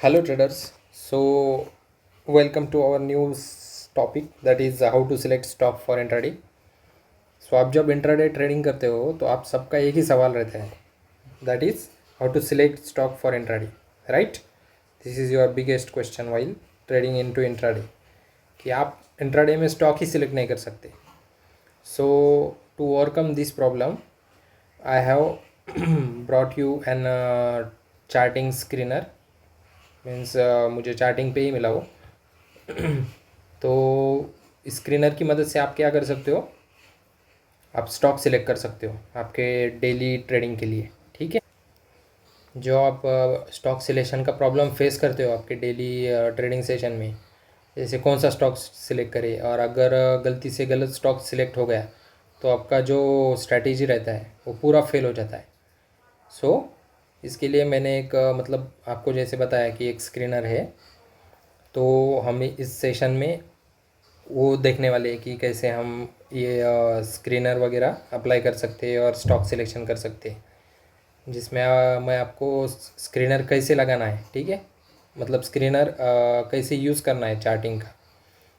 Hello traders. So welcome to our new topic, that is how to select stock for intraday. So आप जब intraday trading करते हो तो आप सबका एक ही सवाल रहता है, that is how to select stock for intraday, right? This is your biggest question while trading into intraday, कि आप इंट्राडे में स्टॉक ही सिलेक्ट नहीं कर सकते. So to overcome this problem I have brought you an charting screener. Means मुझे charting पे ही मिला वो. तो स्क्रीनर की मदद से आप क्या कर सकते हो, आप स्टॉक सिलेक्ट कर सकते हो आपके डेली ट्रेडिंग के लिए. ठीक है, जो आप स्टॉक सिलेक्शन का प्रॉब्लम फेस करते हो आपके डेली ट्रेडिंग सेशन में, जैसे कौन सा स्टॉक सिलेक्ट करें, और अगर गलती से गलत स्टॉक सिलेक्ट हो गया तो आपका जो स्ट्रैटेजी रहता है वो पूरा फेल हो जाता है. सो इसके लिए मैंने एक मतलब आपको जैसे बताया कि एक स्क्रीनर है, तो हम इस सेशन में वो देखने वाले हैं कि कैसे हम ये स्क्रीनर वगैरह अप्लाई कर सकते हैं और स्टॉक सिलेक्शन कर सकते हैं, जिसमें मैं आपको स्क्रीनर कैसे लगाना है, ठीक है, मतलब स्क्रीनर कैसे यूज़ करना है चार्टिंग का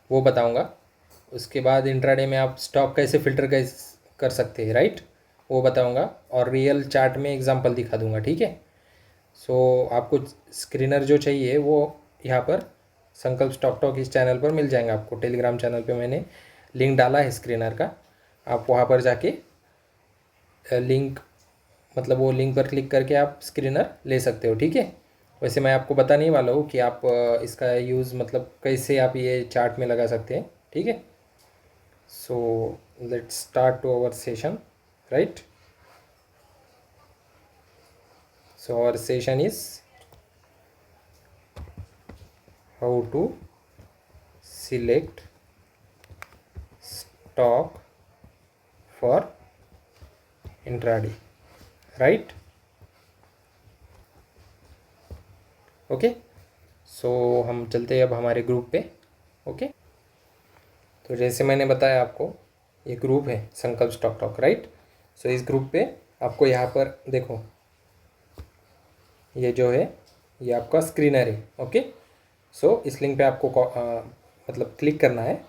वो बताऊंगा. उसके बाद इंट्राडे में आप स्टॉक कैसे फ़िल्टर कैसे कर सकते हैं, राइट, वो बताऊंगा, और रियल चार्ट में एग्जांपल दिखा दूंगा. ठीक है. सो आपको स्क्रीनर जो चाहिए वो यहाँ पर संकल्प स्टॉक टॉक इस चैनल पर मिल जाएगा. आपको टेलीग्राम चैनल पे मैंने लिंक डाला है स्क्रीनर का, आप वहाँ पर जाके लिंक मतलब वो लिंक पर क्लिक करके आप स्क्रीनर ले सकते हो. ठीक है. वैसे मैं आपको बताने ही वाला हूँ कि आप इसका यूज़ मतलब कैसे आप ये चार्ट में लगा सकते हैं. ठीक है. So let's start to our session, right. So our session is how to select stock for intraday, right? Okay. सो हम चलते हैं अब हमारे ग्रुप पे. ओके. तो जैसे मैंने बताया आपको, ये ग्रुप है संकल्प स्टॉक टॉक, राइट. सो इस ग्रुप पे आपको यहाँ पर देखो, ये जो है ये आपका स्क्रीनर है. ओके. सो इस लिंक पे आपको मतलब क्लिक करना है.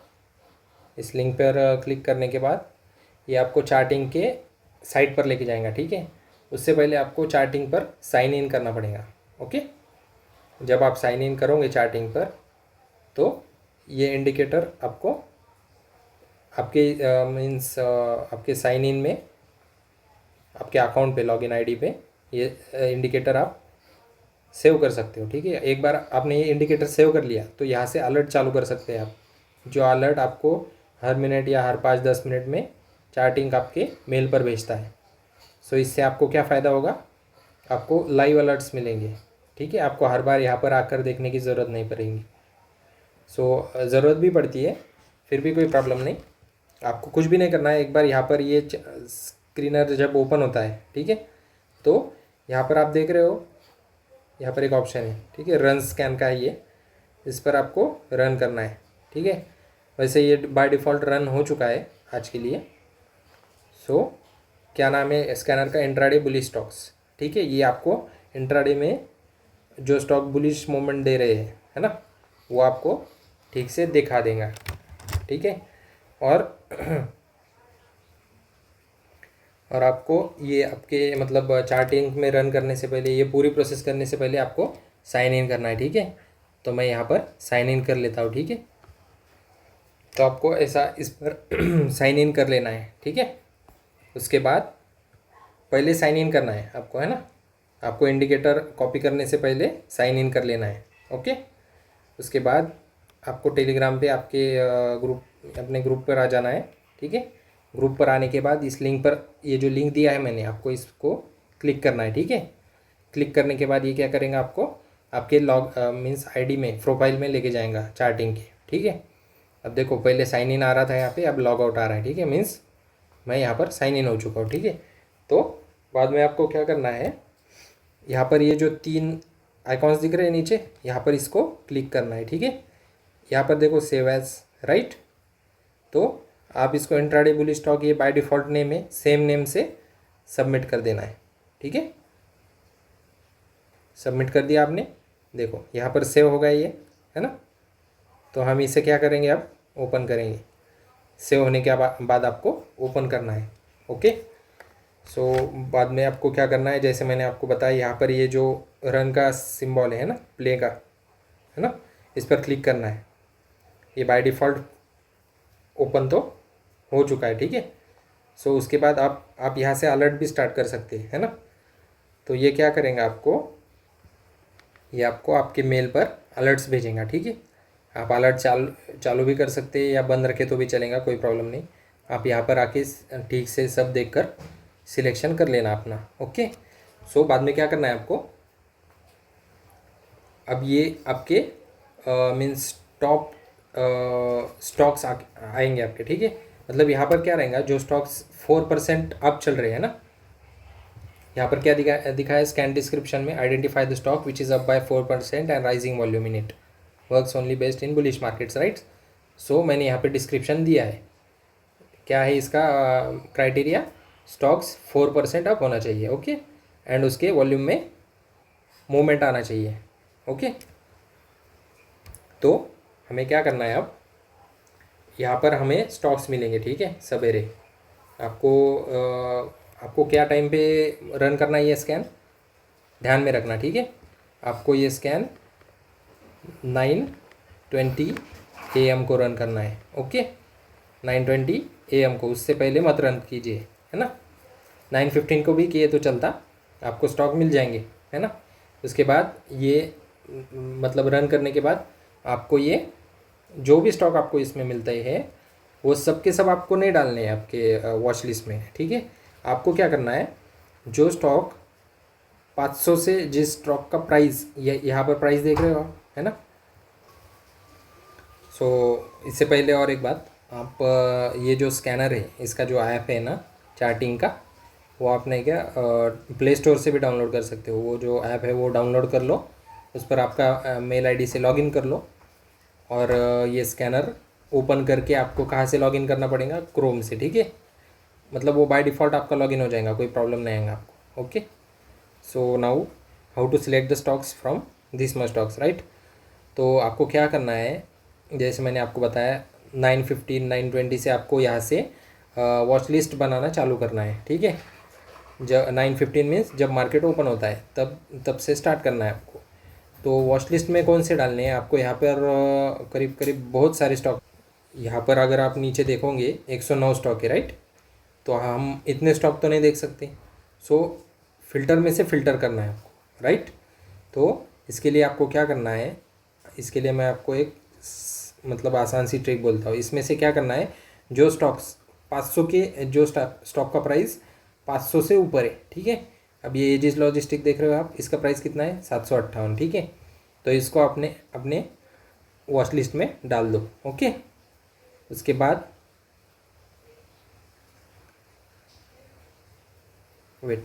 इस लिंक पर क्लिक करने के बाद ये आपको चार्टिंग के साइट पर लेके जाएगा. ठीक है. उससे पहले आपको चार्टिंग पर साइन इन करना पड़ेगा. ओके. जब आप साइन इन करोगे चार्टिंग पर तो ये इंडिकेटर आपको आपके मीन्स आपके साइन इन में आपके अकाउंट पे लॉगिन आईडी पे ये इंडिकेटर आप सेव कर सकते हो. ठीक है. एक बार आपने ये इंडिकेटर सेव कर लिया तो यहाँ से अलर्ट चालू कर सकते हैं आप, जो अलर्ट आपको हर मिनट या हर 5-10 मिनट में चार्टिंग आपके मेल पर भेजता है. सो इससे आपको क्या फ़ायदा होगा, आपको लाइव अलर्ट्स मिलेंगे. ठीक है. आपको हर बार यहाँ पर आकर देखने की ज़रूरत नहीं पड़ेगी. सो ज़रूरत भी पड़ती है, फिर भी कोई प्रॉब्लम नहीं, आपको कुछ भी नहीं करना है. एक बार यहाँ पर ये स्क्रीनर जब ओपन होता है, ठीक है, तो यहाँ पर आप देख रहे हो, यहाँ पर एक ऑप्शन है, ठीक है, रन स्कैन का है ये, इस पर आपको रन करना है. ठीक है. वैसे ये बाय डिफ़ॉल्ट रन हो चुका है आज के लिए. सो क्या नाम है स्कैनर का, इंट्राडे बुलिश स्टॉक्स. ठीक है. ये आपको इंट्राडे में जो स्टॉक बुलिश मूवमेंट दे रहे हैं, है ना, वो आपको ठीक से दिखा देगा. ठीक है. और और आपको ये आपके मतलब चार्टिंग में रन करने से पहले, ये पूरी प्रोसेस करने से पहले आपको साइन इन करना है. ठीक है. तो मैं यहाँ पर साइन इन कर लेता हूँ. ठीक है. तो आपको ऐसा इस पर साइन इन कर लेना है. ठीक है. उसके बाद पहले साइन इन करना है आपको, है ना, आपको इंडिकेटर कॉपी करने से पहले साइन इन कर लेना है. ओके. उसके बाद आपको टेलीग्राम पे आपके ग्रुप अपने ग्रुप पर आ जाना है. ठीक है. ग्रुप पर आने के बाद इस लिंक पर, ये जो लिंक दिया है मैंने आपको, इसको क्लिक करना है. ठीक है. क्लिक करने के बाद ये क्या करेंगे, आपको आपके लॉग मीन्स आईडी में, प्रोफाइल में लेके जाएगा चार्टिंग के. ठीक है. अब देखो, पहले साइन इन आ रहा था यहाँ पे, अब लॉग आउट आ रहा है. ठीक है. मीन्स मैं यहाँ पर साइन इन हो चुका हूँ. ठीक है. तो बाद में आपको क्या करना है, यहाँ पर ये जो 3 आइकॉन्स दिख रहे हैं नीचे, यहाँ पर इसको क्लिक करना है. ठीक है. यहाँ पर देखो सेव एज, राइट. तो आप इसको इंट्राडे बुलिश स्टॉक, ये बाय डिफ़ॉल्ट नेम है, सेम नेम से सबमिट कर देना है. ठीक है. सबमिट कर दिया आपने. देखो यहाँ पर सेव होगा ये, है ना। तो हम इसे क्या करेंगे, अब ओपन करेंगे। सेव होने के बाद आपको ओपन करना है। ओके। सो बाद में आपको क्या करना है, जैसे मैंने आपको बताया, यहाँ पर ये जो रन का सिंबल है ना, प्ले का, है ना, इस पर क्लिक करना है। ये बाय डिफ़ॉल्ट ओपन तो हो चुका है, ठीक है। सो उसके बाद आप यहाँ से अलर्ट भी स्टार्ट कर सकते हैं, है ना। तो ये क्या करेंगे आपको, ये आपको आपके मेल पर अलर्ट्स भेजेगा, ठीक है। आप अलर्ट चालू भी कर सकते हैं या बंद रखे तो भी चलेगा, कोई प्रॉब्लम नहीं। आप यहाँ पर आके ठीक से सब देखकर सिलेक्शन कर लेना अपना। ओके। सो बाद में क्या करना है आपको, अब ये आपके मीन्स टॉप स्टॉक्स आएंगे आपके, ठीक है। मतलब यहाँ पर क्या रहेगा, जो स्टॉक्स 4% अप चल रहे हैं ना, यहाँ पर क्या दिखा है स्कैन डिस्क्रिप्शन में, identify the stock which is up by 4% and rising volume in it, works only based in bullish markets, right. So मैंने यहाँ पे डिस्क्रिप्शन दिया है, क्या है इसका क्राइटेरिया, स्टॉक्स 4% अप होना चाहिए, ओके, एंड उसके वॉल्यूम में मूवमेंट आना चाहिए। ओके। तो हमें क्या करना है, अब यहाँ पर हमें स्टॉक्स मिलेंगे, ठीक है, सवेरे। आपको क्या टाइम पे रन करना है ये स्कैन, ध्यान में रखना, ठीक है। आपको ये स्कैन 9:20 AM को रन करना है। ओके, 9:20 AM को, उससे पहले मत रन कीजिए, है ना। 9:15 को भी किए तो चलता, आपको स्टॉक मिल जाएंगे, है ना। उसके बाद ये मतलब रन करने के बाद आपको ये जो भी स्टॉक आपको इसमें मिलते हैं वो सब के सब आपको नहीं डालने हैं आपके वॉच लिस्ट में, ठीक है। आपको क्या करना है, जो स्टॉक 500 से, जिस स्टॉक का प्राइस यहाँ पर प्राइस देख रहे हो आप, है ना। सो इससे पहले और एक बात, आप ये जो स्कैनर है, इसका जो ऐप है ना चार्टिंग का, वो आपने क्या प्ले स्टोर से भी डाउनलोड कर सकते हो। वो जो ऐप है वो डाउनलोड कर लो, उस पर आपका मेल आईडी से लॉगिन कर लो, और ये स्कैनर ओपन करके आपको कहाँ से लॉगिन करना पड़ेगा, क्रोम से, ठीक है। मतलब वो बाय डिफ़ॉल्ट आपका लॉगिन हो जाएगा, कोई प्रॉब्लम नहीं आएगा आपको। Okay. So now how to select the stocks from this much stocks, right. तो आपको क्या करना है, जैसे मैंने आपको बताया 9:15 9:20 से आपको यहाँ से वॉच लिस्ट बनाना चालू करना है, ठीक है। जब 9:15 मीन्स जब मार्केट ओपन होता है तब से स्टार्ट करना है आपको। तो वॉच लिस्ट में कौन से डालने हैं आपको, यहाँ पर करीब करीब बहुत सारे स्टॉक, यहाँ पर अगर आप नीचे देखोगे 109 स्टॉक है, राइट। तो हम इतने स्टॉक तो नहीं देख सकते, सो फिल्टर में से फ़िल्टर करना है आपको, राइट। तो इसके लिए आपको क्या करना है, इसके लिए मैं आपको एक मतलब आसान सी ट्रिक बोलता हूँ। इसमें से क्या करना है, जो स्टॉक्स 500 के, जो स्टॉक का प्राइस 500 से ऊपर है, ठीक है। अब ये एजिस लॉजिस्टिक देख रहे हो आप, इसका प्राइस कितना है, 758, ठीक है। तो इसको अपने अपने वॉच लिस्ट में डाल दो। ओके। उसके बाद वेट,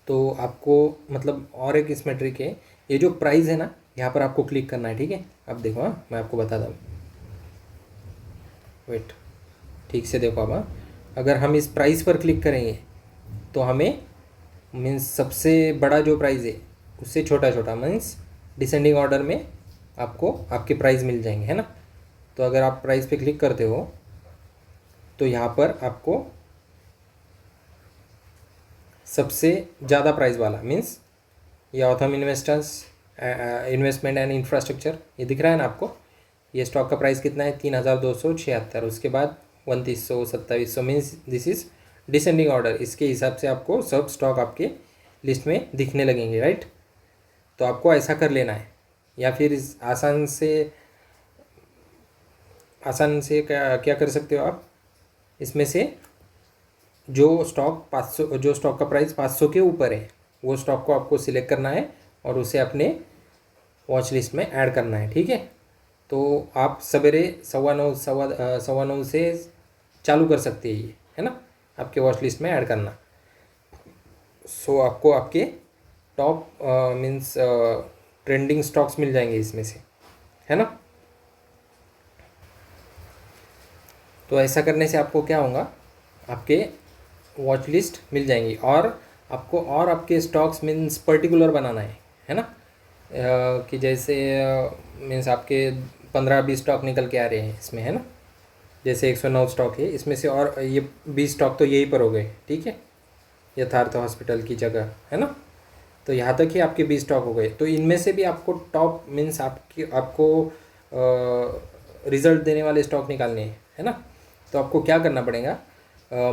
तो आपको मतलब और एक इसमें ट्रिक है, ये जो प्राइस है ना, यहाँ पर आपको क्लिक करना है, ठीक है। अब देखो, हाँ मैं आपको बताता हूँ, वेट, ठीक से देखो। अब अगर हम इस प्राइस पर क्लिक करेंगे तो हमें मीन्स सबसे बड़ा जो प्राइस है उससे छोटा छोटा मीन्स डिसेंडिंग ऑर्डर में आपको आपके प्राइस मिल जाएंगे, है ना। तो अगर आप प्राइस पे क्लिक करते हो तो यहाँ पर आपको सबसे ज़्यादा प्राइस वाला मीन्स ये ऑथम इन्वेस्टमेंट एंड इंफ्रास्ट्रक्चर, ये दिख रहा है ना आपको। ये स्टॉक का प्राइस कितना है, 3,276। उसके बाद 2,300, 2,700 means this is descending order. इसके हिसाब से आपको सब स्टॉक आपके लिस्ट में दिखने लगेंगे, राइट। तो आपको ऐसा कर लेना है, या फिर इस आसान से क्या कर सकते हो आप, इसमें से जो स्टॉक 500, जो स्टॉक का प्राइस 500 के ऊपर है वो स्टॉक को आपको सिलेक्ट करना है और उसे अपने वॉच लिस्ट में ऐड करना है, ठीक है। तो आप सवेरे 9:15 से चालू कर सकते हैं ये, है ना, आपके वॉच लिस्ट में ऐड करना। सो आपको आपके टॉप मीन्स ट्रेंडिंग स्टॉक्स मिल जाएंगे इसमें से, है ना। तो ऐसा करने से आपको क्या होगा, आपके वॉच लिस्ट मिल जाएंगी, और आपको और आपके स्टॉक्स मीन्स पर्टिकुलर बनाना है। है ना। कि जैसे मीन्स आपके 15-20 स्टॉक निकल के आ रहे हैं इसमें, है ना। जैसे 109 स्टॉक है इसमें से, और ये 20 स्टॉक तो यहीं पर हो गए, ठीक है, यथार्थ हॉस्पिटल की जगह, है ना। तो यहाँ तक ही आपके 20 स्टॉक हो गए। तो इनमें से भी आपको टॉप मीन्स आपको रिजल्ट देने वाले स्टॉक निकालने हैं, है ना। तो आपको क्या करना पड़ेगा,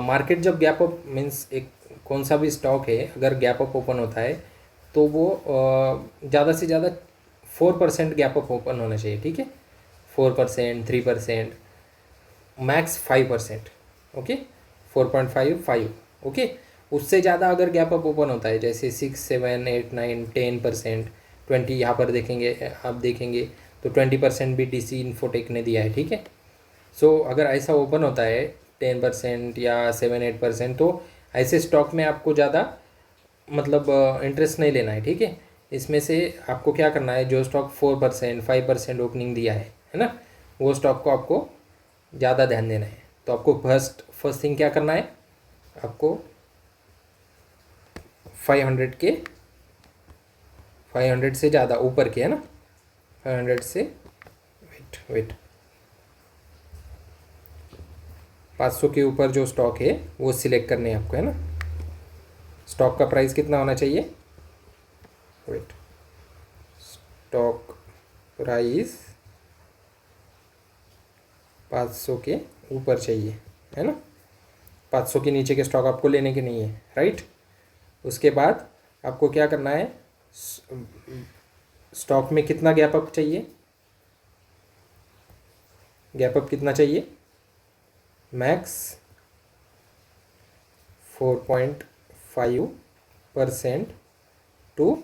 मार्केट जब गैप अप मीन्स एक कौन सा भी स्टॉक है अगर गैप अप ओपन होता है तो वो ज़्यादा से ज़्यादा 4% गैप अप ओपन होना चाहिए, ठीक है। 4%, 3%, मैक्स 5%, ओके। 4.5, ओके। उससे ज़्यादा अगर गैप अप ओपन होता है जैसे 6, 7, 8, 9, 10%, 20, यहाँ पर देखेंगे, आप देखेंगे तो 20% भी DC इन्फोटेक ने दिया है, ठीक है। सो अगर ऐसा ओपन होता है 10% या 7-8%, तो ऐसे स्टॉक में आपको ज़्यादा मतलब इंटरेस्ट नहीं लेना है, ठीक है। इसमें से आपको क्या करना है, जो स्टॉक 4%, 5% ओपनिंग दिया है ना, वो स्टॉक को आपको ज़्यादा ध्यान देना है। तो आपको फर्स्ट थिंग क्या करना है, आपको 500 के 500 से ज़्यादा ऊपर के, है ना, 500 से वेट 500 के ऊपर जो स्टॉक है वो सिलेक्ट करने हैं आपको, है ना। स्टॉक का प्राइस कितना होना चाहिए, वेट, स्टॉक प्राइस 500 के ऊपर चाहिए, है ना। 500 के नीचे के स्टॉक आपको लेने के नहीं है, राइट। उसके बाद आपको क्या करना है, स्टॉक में कितना गैप अप चाहिए, गैप अप कितना चाहिए, मैक्स 4.5% टू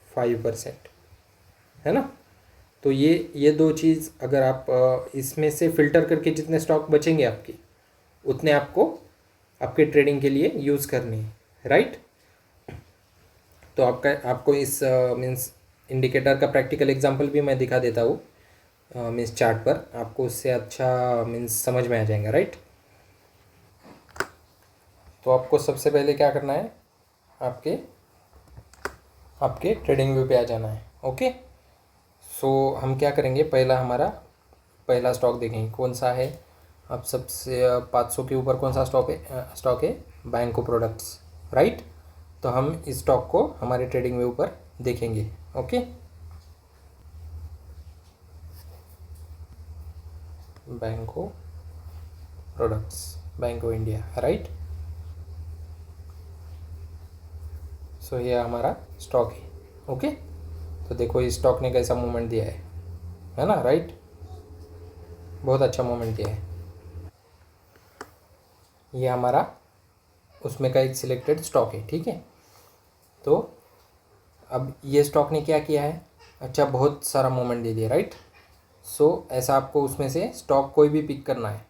5%, है ना। तो ये दो चीज़ अगर आप इसमें से फ़िल्टर करके जितने स्टॉक बचेंगे आपके, उतने आपको आपके ट्रेडिंग के लिए यूज़ करने हैं, राइट। तो आपको इस मीन्स इंडिकेटर का प्रैक्टिकल एग्जांपल भी मैं दिखा देता हूँ मीन्स चार्ट पर, आपको उससे अच्छा मीन्स समझ में आ जाएगा, राइट। तो आपको सबसे पहले क्या करना है, आपके आपके ट्रेडिंग व्यू पे आ जाना है, ओके। सो हम क्या करेंगे, पहला स्टॉक देखेंगे कौन सा है। अब सबसे 500 के ऊपर कौन सा स्टॉक है, बैंको प्रोडक्ट्स, राइट। तो हम इस स्टॉक को हमारे ट्रेडिंग व्यू पर देखेंगे, ओके। बैंको प्रोडक्ट्स, बैंको इंडिया, राइट। सो ये हमारा स्टॉक है, ओके। तो देखो इस स्टॉक ने कैसा मूवमेंट दिया है ना, राइट। बहुत अच्छा मूवमेंट दिया है। ये हमारा उसमें का एक सिलेक्टेड स्टॉक है, ठीक है। तो अब ये स्टॉक ने क्या किया है, अच्छा बहुत सारा मूवमेंट दे दिया, राइट। सो ऐसा आपको उसमें से स्टॉक कोई भी पिक करना है,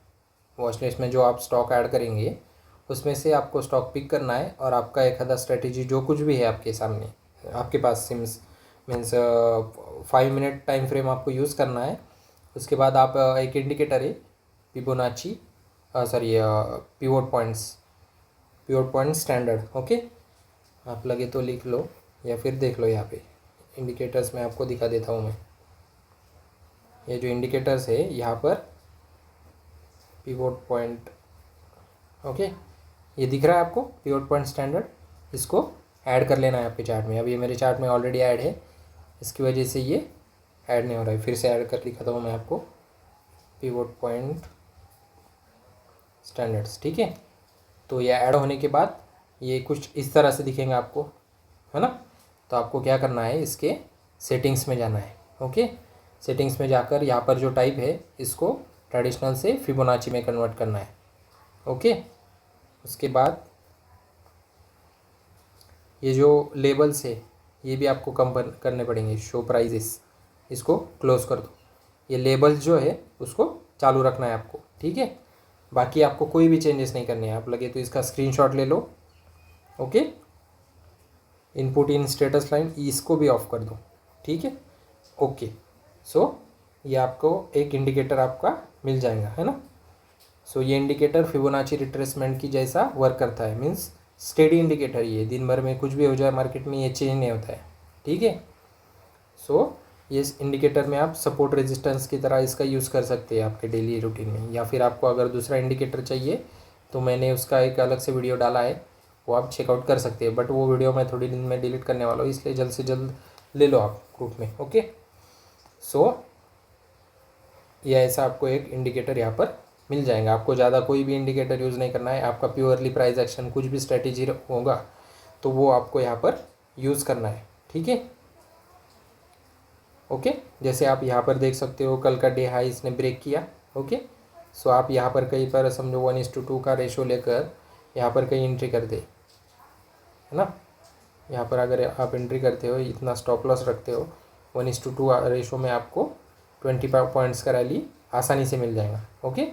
वॉच लिस्ट में जो आप स्टॉक ऐड करेंगे उसमें से आपको स्टॉक पिक करना है, और आपका एक आधा स्ट्रेटेजी जो कुछ भी है आपके सामने, आपके पास सिम्स मीन्स 5 मिनट टाइम फ्रेम आपको यूज़ करना है। उसके बाद आप एक इंडिकेटर है Fibonacci, sorry pivot point standard, okay. आप लगे तो लिख लो या फिर देख लो, यहाँ पे इंडिकेटर्स में आपको दिखा देता हूँ मैं। ये जो इंडिकेटर्स है यहाँ पर पिवट पॉइंट, ओके, ये दिख रहा है आपको पिवट पॉइंट स्टैंडर्ड, इसको ऐड कर लेना है आपके चार्ट में। अब ये मेरे चार्ट में ऑलरेडी ऐड है, इसकी वजह से ये ऐड नहीं हो रहा है, फिर से ऐड कर दिखाता हूँ मैं आपको, पिवट पॉइंट स्टैंडर्ड्स, ठीक है। तो ये ऐड होने के बाद ये कुछ इस तरह से दिखेंगे आपको, है ना। तो आपको क्या करना है, इसके सेटिंग्स में जाना है, ओके। सेटिंग्स में जाकर यहाँ पर जो टाइप है इसको ट्रेडिशनल से फिबोनाची में कन्वर्ट करना है, ओके। उसके बाद ये जो लेबल्स है ये भी आपको कम करने पड़ेंगे, शो प्राइजेस, इसको क्लोज कर दो। ये लेबल्स जो है उसको चालू रखना है आपको, ठीक है। बाकी आपको कोई भी चेंजेस नहीं करने हैं, आप लगे तो इसका स्क्रीनशॉट ले लो, okay. Input in status line इसको भी ऑफ कर दो, ठीक है, ओके। सो ये आपको एक इंडिकेटर आपका मिल जाएगा, है ना। सो ये इंडिकेटर फिबोनाची रिट्रेसमेंट की जैसा वर्क करता है, मीन्स स्टेडी इंडिकेटर, ये दिन भर में कुछ भी हो जाए मार्केट में ये चेंज नहीं होता है, ठीक है। सो ये इंडिकेटर में आप सपोर्ट रेजिस्टेंस की तरह इसका यूज़ कर सकते हैं आपके डेली रूटीन में, या फिर आपको अगर दूसरा इंडिकेटर चाहिए तो मैंने उसका एक अलग से वीडियो डाला है, वो आप चेकआउट कर सकते हैं। बट वो वीडियो मैं थोड़ी दिन में डिलीट करने वाला हूँ, इसलिए जल्द से जल्द ले लो आप ग्रुप में। ओके। सो ये ऐसा आपको एक इंडिकेटर यहाँ पर मिल जाएगा। आपको ज़्यादा कोई भी इंडिकेटर यूज़ नहीं करना है, आपका प्योरली प्राइस एक्शन कुछ भी स्ट्रेटेजी होगा तो वो आपको यहाँ पर यूज़ करना है। ठीक है। ओके। जैसे आप यहाँ पर देख सकते हो कल का डे हाई इसने ब्रेक किया। ओके। सो आप यहाँ पर कहीं पर समझो 1:2 का रेशो लेकर यहाँ पर कहीं एंट्री कर दे, है ना। यहाँ पर अगर आप एंट्री करते हो, इतना स्टॉप लॉस रखते हो, 1:2 रेशो में आपको 20 पॉइंट्स का रैली आसानी से मिल जाएगा। ओके।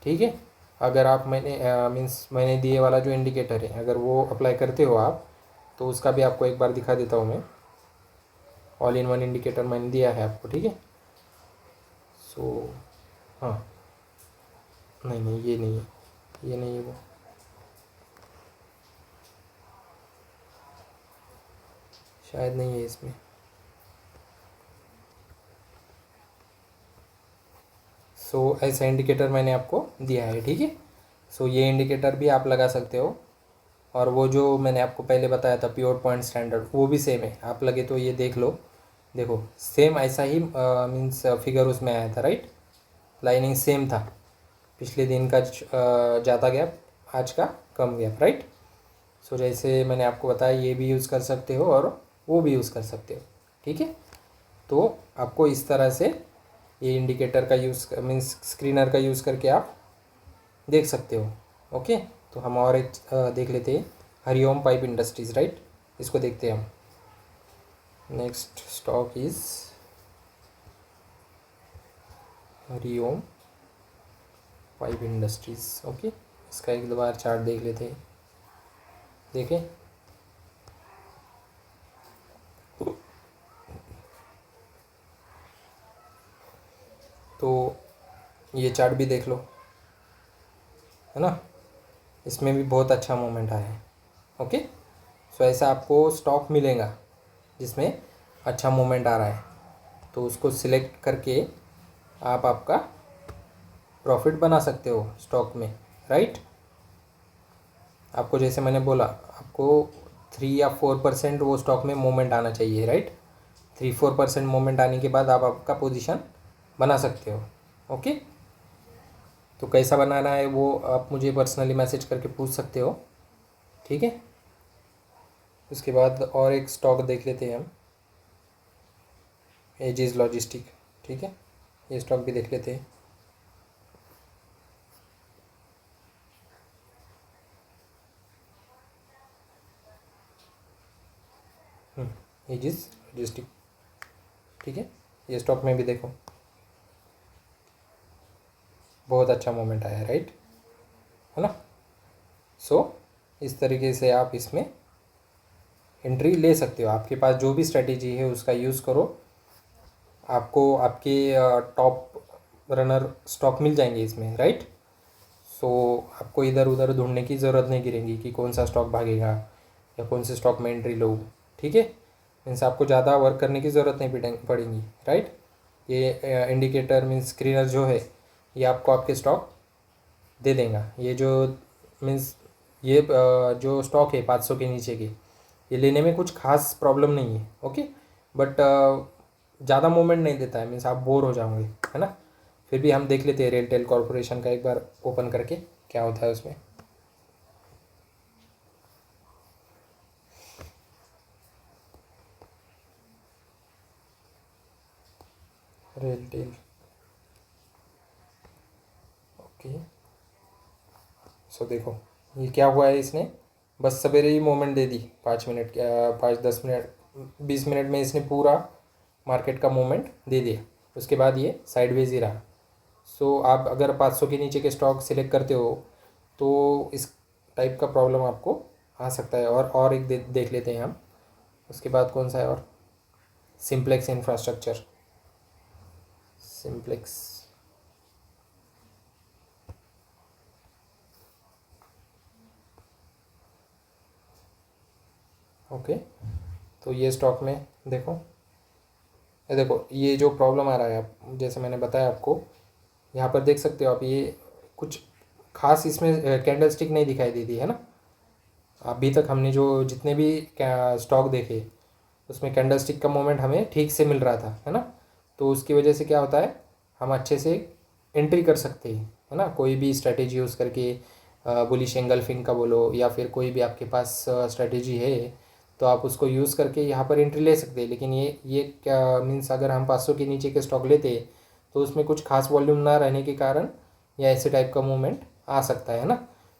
ठीक है। अगर आप मैंने दिए वाला जो इंडिकेटर है अगर वो अप्लाई करते हो आप, तो उसका भी आपको एक बार दिखा देता हूँ मैं। ऑल इन वन इंडिकेटर मैंने दिया है आपको। ठीक है। सो हाँ, नहीं नहीं ये नहीं है, ये नहीं है वो, शायद नहीं है इसमें। सो ऐसा इंडिकेटर मैंने आपको दिया है। ठीक है। सो ये इंडिकेटर भी आप लगा सकते हो, और वो जो मैंने आपको पहले बताया था प्योर पॉइंट स्टैंडर्ड, वो भी सेम है। आप लगे तो ये देख लो, देखो सेम ऐसा ही मीन्स फिगर उसमें आया था, राइट। लाइनिंग सेम था, पिछले दिन का ज़्यादा गैप, आज का कम गैप, राइट। सो जैसे मैंने आपको बताया ये भी यूज़ कर सकते हो और वो भी यूज़ कर सकते हो। ठीक है। तो आपको इस तरह से ये इंडिकेटर का यूज़ मीन्स स्क्रीनर का यूज़ करके आप देख सकते हो। ओके। तो हम और एक देख लेते हैं, हरिओम पाइप इंडस्ट्रीज़, राइट। इसको देखते हैं हम। Next stock is Hariom pipe industries. Okay. इसका एक बार चार्ट देख लेते हैं। देखें, तो ये चार्ट भी देख लो, है ना। इसमें भी बहुत अच्छा मोमेंट आया है। ओके। सो ऐसा आपको स्टॉक मिलेगा जिसमें अच्छा मोमेंट आ रहा है, तो उसको सिलेक्ट करके आप आपका प्रॉफिट बना सकते हो स्टॉक में, राइट। आपको जैसे मैंने बोला, आपको 3 या 4% वो स्टॉक में मोमेंट आना चाहिए, राइट। 3-4% मोमेंट आने के बाद आप आपका पोजीशन बना सकते हो। ओके। तो कैसा बनाना है वो आप मुझे पर्सनली मैसेज करके पूछ सकते हो। ठीक है। उसके बाद और एक स्टॉक देख लेते हैं हम, एजिस लॉजिस्टिक। ठीक है। ये स्टॉक भी देख लेते हैं। Edges logistic. ठीक है। ये स्टॉक में भी देखो बहुत अच्छा मोमेंट आया, राइट, है ना। सो इस तरीके से आप इसमें एंट्री ले सकते हो। आपके पास जो भी स्ट्रेटेजी है उसका यूज़ करो, आपको आपके टॉप रनर स्टॉक मिल जाएंगे इसमें, राइट। सो आपको इधर उधर ढूंढने की ज़रूरत नहीं गिरेगी कि कौन सा स्टॉक भागेगा या कौन से स्टॉक में एंट्री लो। ठीक है। मीन्स आपको ज़्यादा वर्क करने की ज़रूरत नहीं पड़ेगी, राइट। ये इंडिकेटर मीन्स स्क्रीनर जो है ये आपको आपके स्टॉक दे देगा। ये जो मीन्स ये जो स्टॉक है 500 के नीचे के, ये लेने में कुछ खास प्रॉब्लम नहीं है। ओके। बट ज़्यादा मूवमेंट नहीं देता है, मीन्स आप बोर हो जाओगे, है ना। फिर भी हम देख लेते हैं रेलटेल कॉरपोरेशन का एक बार ओपन करके क्या होता है उसमें। रेलटेल, ओके। सो देखो ये क्या हुआ है, इसने बस सवेरे ही मोमेंट दे दी, 5 मिनट 5-10 मिनट 20 मिनट में इसने पूरा मार्केट का मोमेंट दे दिया। उसके बाद ये साइडवेज ही रहा। सो आप अगर 500 के नीचे के स्टॉक सिलेक्ट करते हो तो इस टाइप का प्रॉब्लम आपको आ सकता है। और एक देख लेते हैं हम। उसके बाद कौन सा है और, सिंप्लेक्स इंफ्रास्ट्रक्चर, सिंप्लेक्स। ओके। तो ये स्टॉक में देखो, ये देखो ये जो प्रॉब्लम आ रहा है, आप जैसे मैंने बताया आपको, यहाँ पर देख सकते हो आप, ये कुछ खास इसमें कैंडल स्टिक नहीं दिखाई देती है ना। अभी तक हमने जो जितने भी स्टॉक देखे उसमें कैंडल स्टिक का मोमेंट हमें ठीक से मिल रहा था, है ना। तो उसकी वजह से क्या होता है, हम अच्छे से एंट्री कर सकते हैं, है ना। कोई भी स्ट्रैटेजी यूज़ करके, बुलिश एंगल्फिंग का बोलो या फिर कोई भी आपके पास स्ट्रैटेजी है, तो आप उसको यूज़ करके यहाँ पर एंट्री ले सकते हैं। लेकिन ये क्या मीन्स, अगर हम 500 के नीचे के स्टॉक लेते हैं तो उसमें कुछ खास वॉल्यूम ना रहने के कारण या ऐसे टाइप का मूवमेंट आ सकता है ना।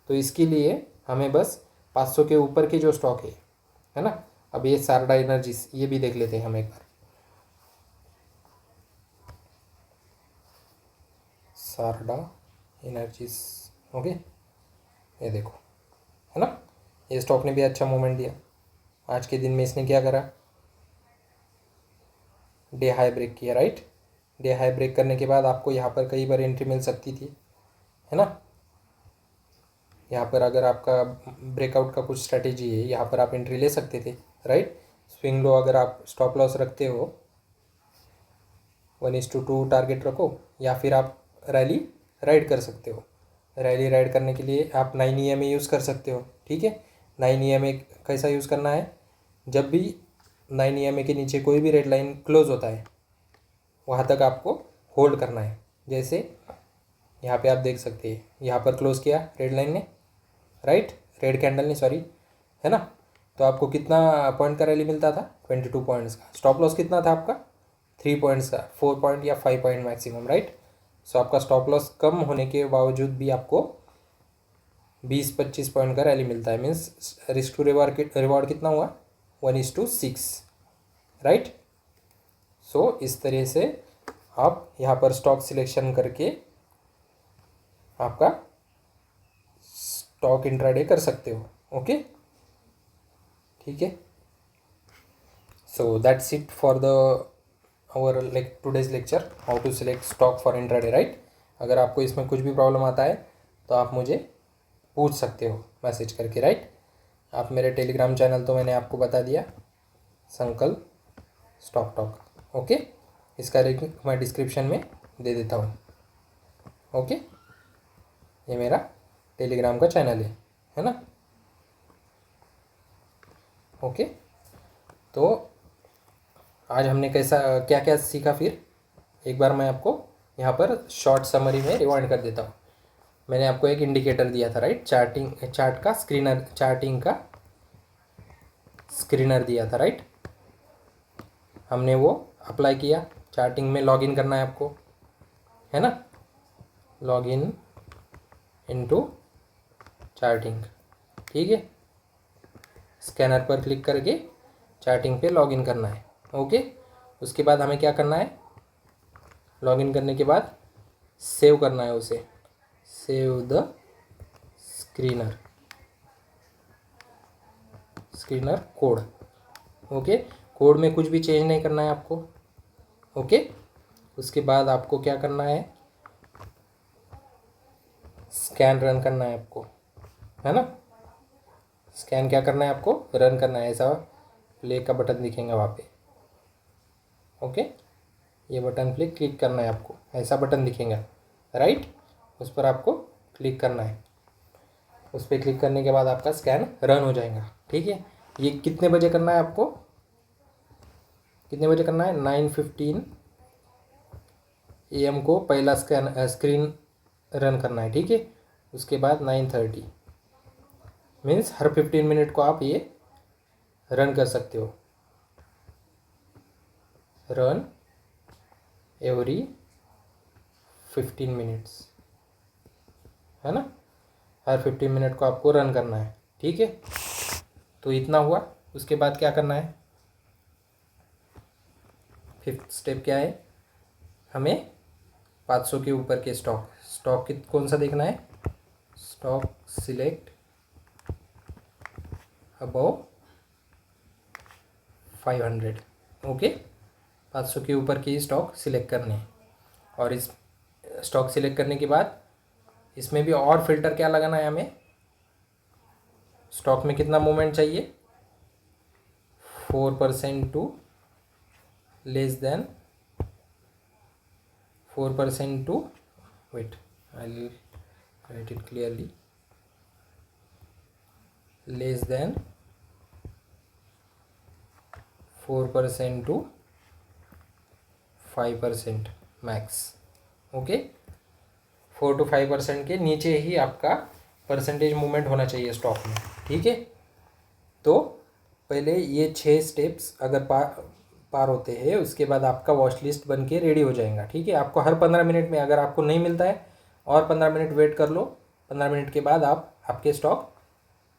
तो इसके लिए हमें बस 500 के ऊपर के जो स्टॉक है ना। अब ये सारडा एनर्जीज, ये भी देख लेते हैं हम एक बार। सारडा एनर्जीज, ओके, ये देखो, है ना। ये स्टॉक ने भी अच्छा मूवमेंट दिया। आज के दिन में इसने क्या करा, डे हाई ब्रेक किया, राइट। डे हाई ब्रेक करने के बाद आपको यहाँ पर कई बार एंट्री मिल सकती थी, है ना। यहाँ पर अगर आपका ब्रेकआउट का कुछ स्ट्रैटेजी है, यहाँ पर आप एंट्री ले सकते थे, राइट। स्विंग लो अगर आप स्टॉप लॉस रखते हो 1:2 टारगेट रखो, या फिर आप रैली राइड कर सकते हो। रैली राइड करने के लिए आप 9 EMA यूज़ कर सकते हो, ठीक है। 9 EMA कैसा यूज़ करना है, जब भी 9 EMA के नीचे कोई भी रेड लाइन क्लोज होता है वहाँ तक आपको होल्ड करना है। जैसे यहाँ पे आप देख सकते हैं, यहाँ पर क्लोज किया रेड लाइन ने, राइट, रेड कैंडल ने, सॉरी, है ना। तो आपको कितना पॉइंट का रैली मिलता था, 22 पॉइंट्स का। स्टॉप लॉस कितना था आपका, 3 पॉइंट्स का, 4 पॉइंट या 5 पॉइंट मैक्सिमम, राइट। सो आपका स्टॉप लॉस कम होने के बावजूद भी आपको 20-25 पॉइंट का रैली मिलता है। मीन्स रिस्क टू रिवॉर्ड कितना हुआ, 1:6, राइट। सो इस तरह से आप यहाँ पर स्टॉक सिलेक्शन करके आपका स्टॉक इंट्राडे कर सकते हो, ओके, ठीक है। So that's it for the our today's lecture, how to select stock for intraday, right. अगर आपको इसमें कुछ भी प्रॉब्लम आता है तो आप मुझे पूछ सकते हो मैसेज करके, राइट। आप मेरे टेलीग्राम चैनल तो मैंने आपको बता दिया, संकल्प स्टॉक टॉक, ओके। इसका लिंक मैं डिस्क्रिप्शन में दे देता हूँ, ओके। ये मेरा टेलीग्राम का चैनल है ना, ओके। तो आज हमने कैसा क्या क्या सीखा, फिर एक बार मैं आपको यहाँ पर शॉर्ट समरी में रिवाइंड कर देता हूँ। मैंने आपको एक इंडिकेटर दिया था, राइट, चार्ट का स्क्रीनर, चार्टिंग का स्क्रीनर दिया था, राइट। हमने वो अप्लाई किया। चार्टिंग में लॉगिन करना है आपको, है ना, लॉगिन इनटू चार्टिंग, ठीक है। स्कैनर पर क्लिक करके चार्टिंग पे लॉगिन करना है, ओके। उसके बाद हमें क्या करना है, लॉगिन करने के बाद सेव करना है उसे, save the screener code, okay. Code में कुछ भी चेंज नहीं करना है आपको, ओके। उसके बाद आपको क्या करना है, स्कैन रन करना है आपको, है ना। स्कैन क्या करना है आपको, रन करना है। ऐसा प्ले का बटन दिखेगा वहाँ पे, ओके। ये बटन पे क्लिक करना है आपको, ऐसा बटन दिखेगा, राइट। उस पर आपको क्लिक करना है। उस पर क्लिक करने के बाद आपका स्कैन रन हो जाएगा, ठीक है। ये कितने बजे करना है आपको, कितने बजे करना है, 9:15 AM को पहला स्क्रीन रन करना है, ठीक है। उसके बाद 9:30, मीन्स हर 15 मिनट को आप ये रन कर सकते हो, रन एवरी 15 मिनट्स, है ना। हर 15 मिनट को आपको रन करना है, ठीक है। तो इतना हुआ। उसके बाद क्या करना है, फिफ्थ स्टेप क्या है, हमें 500 के ऊपर के स्टॉक कौन सा देखना है, स्टॉक सिलेक्ट अबव 500, ओके। 500 के ऊपर के स्टॉक सिलेक्ट करने हैं। और इस स्टॉक सिलेक्ट करने के बाद इसमें भी और फिल्टर क्या लगाना है, हमें स्टॉक में कितना मूवमेंट चाहिए, 4% to less than 4% to, wait, I'll write it clearly, less than 4% to 5% max. Okay, 4 to 5% के नीचे ही आपका परसेंटेज मूवमेंट होना चाहिए स्टॉक में। ठीक है, तो पहले ये 6 स्टेप्स अगर पार होते हैं, उसके बाद आपका वॉच लिस्ट बन के रेडी हो जाएगा। ठीक है, आपको हर 15 मिनट में, अगर आपको नहीं मिलता है और 15 मिनट वेट कर लो, 15 मिनट के बाद आप आपके स्टॉक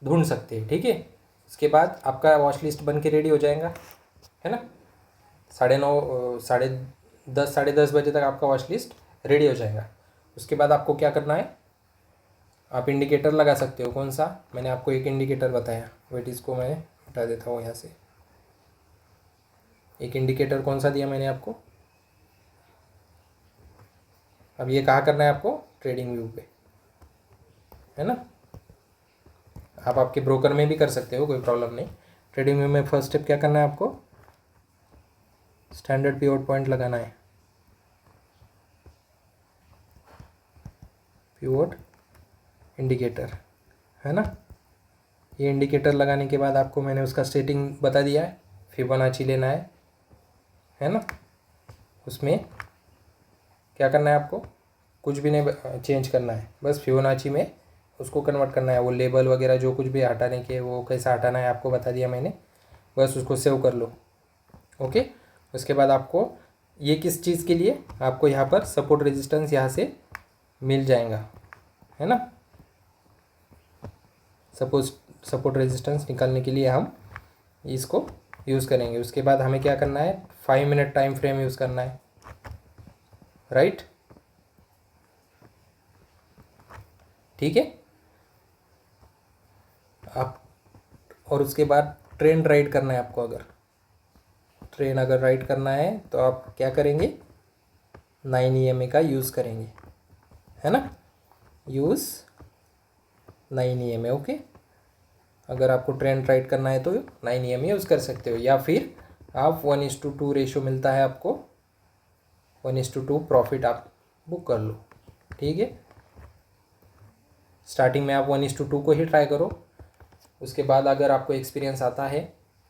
ढूंढ सकते हैं। ठीक है, उसके बाद आपका वॉच लिस्ट बन के रेडी हो जाएगा, है ना। 9:30 10:30 बजे तक आपका वॉच लिस्ट रेडी हो जाएगा। उसके बाद आपको क्या करना है, आप इंडिकेटर लगा सकते हो। कौन सा, मैंने आपको एक इंडिकेटर बताया, वेट इसको मैं हटा देता हूँ यहाँ से। एक इंडिकेटर कौन सा दिया मैंने आपको, अब ये कहाँ करना है आपको, ट्रेडिंग व्यू पे, है ना। आप आपके ब्रोकर में भी कर सकते हो, कोई प्रॉब्लम नहीं। ट्रेडिंग व्यू में फर्स्ट स्टेप क्या करना है आपको, स्टैंडर्ड पिवट पॉइंट लगाना है, पिवट इंडिकेटर, है ना। ये इंडिकेटर लगाने के बाद आपको मैंने उसका सेटिंग बता दिया है, फिबोनाची लेना है ना। उसमें क्या करना है आपको, कुछ भी नहीं चेंज करना है, बस फिबोनाची में उसको कन्वर्ट करना है। वो लेबल वगैरह जो कुछ भी हटाने के, वो कैसा हटाना है आपको बता दिया मैंने, बस उसको सेव कर लो। ओके, उसके बाद आपको ये किस चीज़ के लिए, आपको यहाँ पर सपोर्ट रेजिस्टेंस यहाँ से मिल जाएगा, है ना। सपोर्ट रेजिस्टेंस निकालने के लिए हम इसको यूज़ करेंगे। उसके बाद हमें क्या करना है, 5 मिनट टाइम फ्रेम यूज़ करना है, राइट। ठीक है, आप, और उसके बाद ट्रेंड राइड करना है आपको। अगर ट्रेंड अगर राइड करना है तो आप क्या करेंगे, 9 EMA का यूज़ करेंगे, है ना, यूज़ 9 EMA। ओके, अगर आपको ट्रेंड राइड करना है तो 9 EMA यूज़ कर सकते हो, या फिर आप 1:2 रेशो मिलता है आपको, 1:2 प्रॉफिट आप बुक कर लो। ठीक है, स्टार्टिंग में आप 1:2 को ही ट्राई करो। उसके बाद अगर आपको एक्सपीरियंस आता है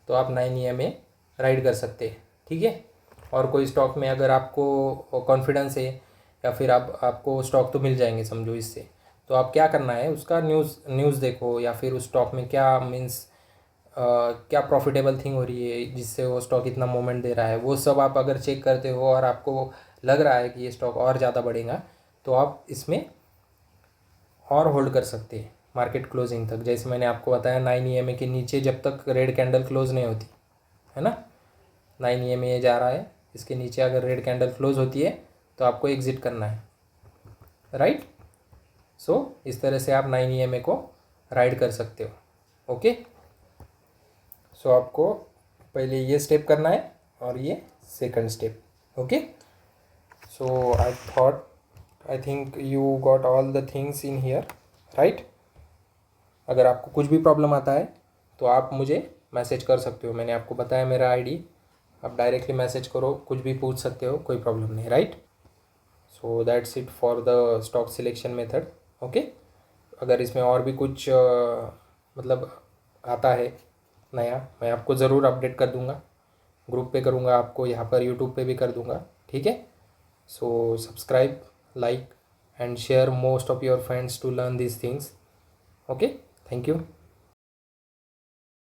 तो आप 9 EMA राइड कर सकते हैं। ठीक है, और कोई स्टॉक में अगर आपको कॉन्फिडेंस है, या फिर आपको स्टॉक तो मिल जाएंगे समझो इससे, तो आप क्या करना है, उसका न्यूज़ देखो, या फिर उस स्टॉक में क्या मीन्स क्या प्रॉफिटेबल थिंग हो रही है जिससे वो स्टॉक इतना मोमेंट दे रहा है, वो सब आप अगर चेक करते हो और आपको लग रहा है कि ये स्टॉक और ज़्यादा बढ़ेगा, तो आप इसमें और होल्ड कर सकते हैं मार्केट क्लोजिंग तक। जैसे मैंने आपको बताया 9 EMA के नीचे जब तक रेड कैंडल क्लोज नहीं होती, है ना। 9 EMA जा रहा है, इसके नीचे अगर रेड कैंडल क्लोज होती है तो आपको एग्जिट करना है, राइट। सो इस तरह से आप 9 EMA को राइड कर सकते हो। ओके, सो आपको पहले ये स्टेप करना है और ये second step. Okay, so I think you got all the things in here, right. अगर आपको कुछ भी प्रॉब्लम आता है तो आप मुझे मैसेज कर सकते हो, मैंने आपको बताया मेरा आईडी, आप डायरेक्टली मैसेज करो, कुछ भी पूछ सकते हो, कोई प्रॉब्लम नहीं, right. So that's it for the stock selection method. Okay, अगर इसमें और भी कुछ मतलब आता है नया, मैं आपको ज़रूर अपडेट कर दूंगा, ग्रुप पे करूँगा, आपको यहाँ पर यूट्यूब पे भी कर दूंगा। ठीक है, so subscribe, like and share most of your friends to learn these things. Okay, thank you.